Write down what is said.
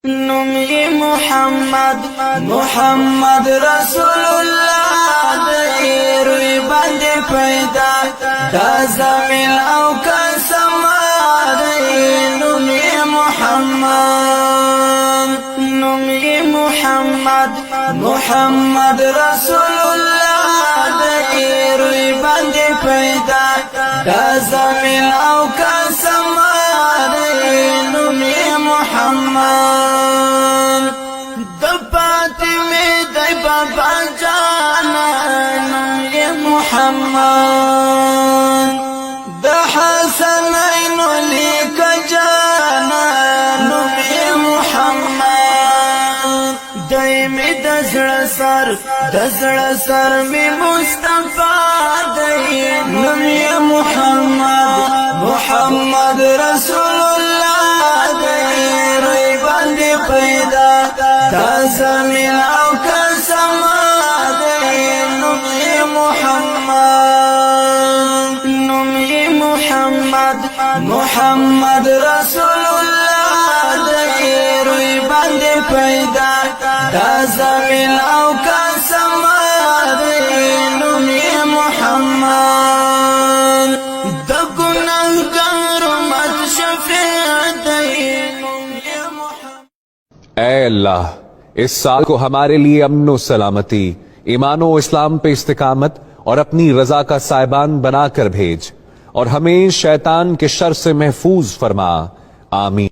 نومي محمد رسول الله ديروي باندې پیدا دا زمین او کسما نومي محمد رسول الله ديروي باندې پیدا دا زمین او کسما نومي محمد د فاطمه د بابا جانا نومي محمد د حسنین لیک جانا نومي محمد دایمه د زړه سر می مصطفی دی نومي محمد رسول الله دی روی باندې پیدا دا زمین او کسما دی نومي محمد رسول الله دی روی باندې پیدا دا زمین او کسما دی نومي محمد د ګناهګار مت شفیع دی نومي محمد ऐ अल्लाह इस साल को हमारे लिए अमन व सलामती, ईमान व इस्लाम पे इस्तिकामत और अपनी रजा का साहिबान बनाकर भेज और हमें शैतान के शर से महफूज फरमा। आमीन।